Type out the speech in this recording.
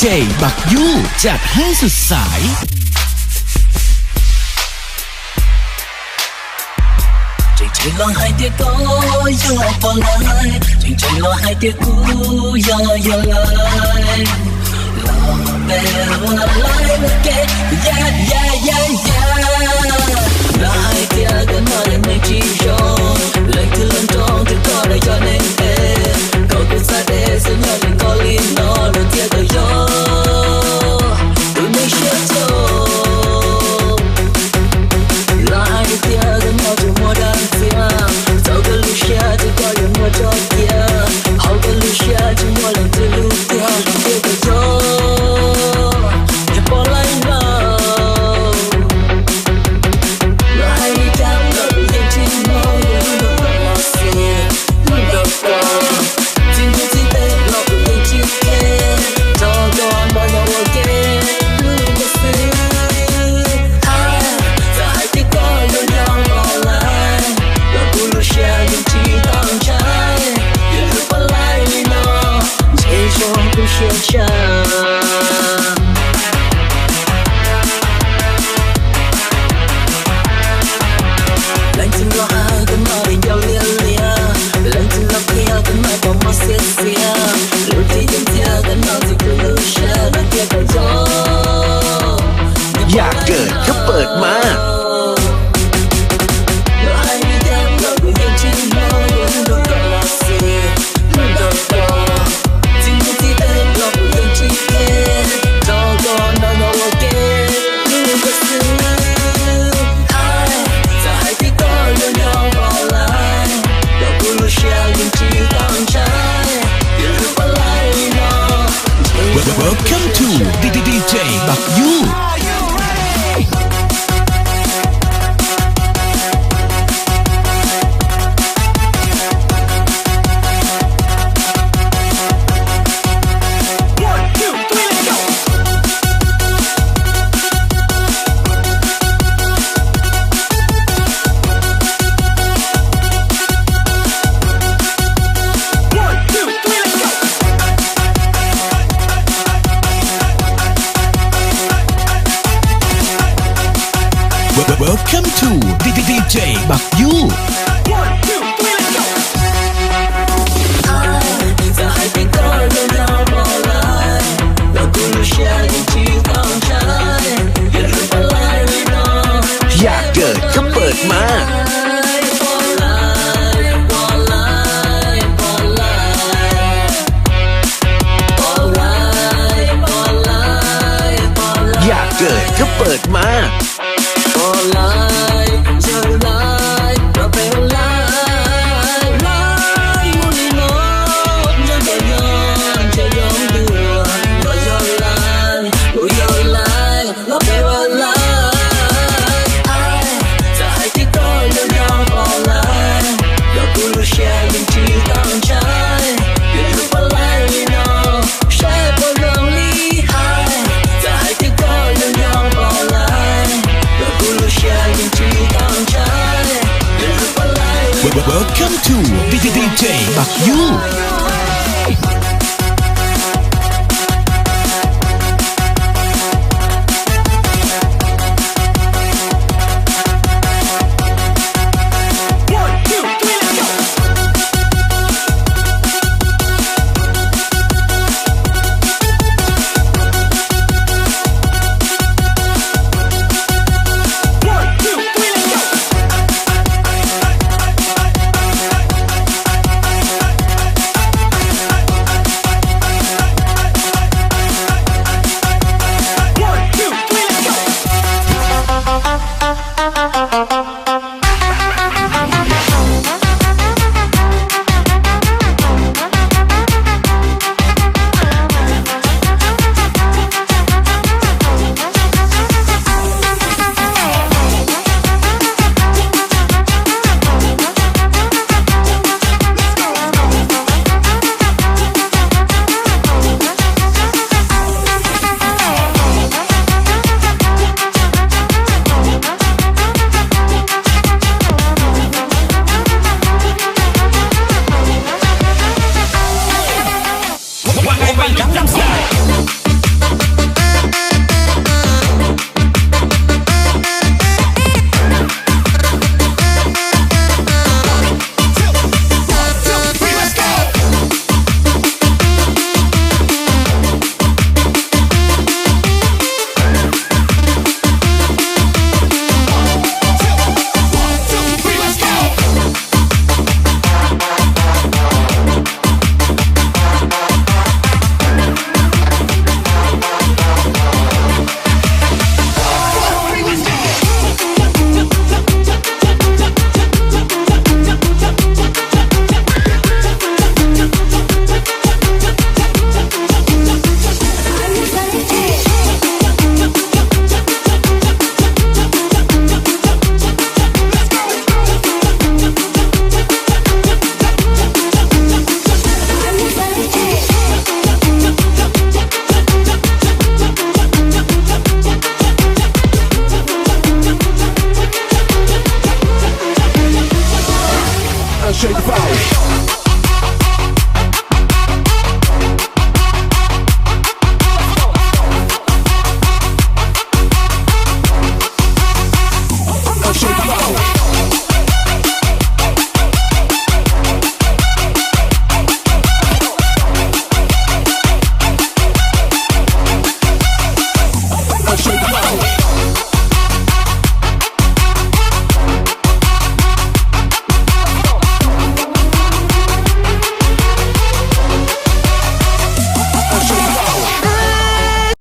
เจบักยูจัดให้สุดสาย Chỉ lo hai tia có yo bỏ lại, chỉ lo hai tia cũ yo lại. Lo bé lo lại ok, yeah. Lo hai tia cái mà lên mấy chỉ yo, lên từ lần trong từ có để cho nên bé, cậu cứ xa để sẽ nhớ lên có liên nó đầu tia cái yo, tụi mình sẽ cho. Lo hai tia cái mà chúng mua đan Hãy subscribe cho kênh Ghiền Mì Gõ để không bỏอยากเกิดก็เปิดมาWelcome to DJ บักยูWelcome to DJ บักยูอยากเกิดก็เปิดมาอยากเกิดก็เปิดมาWelcome to DJ บักยู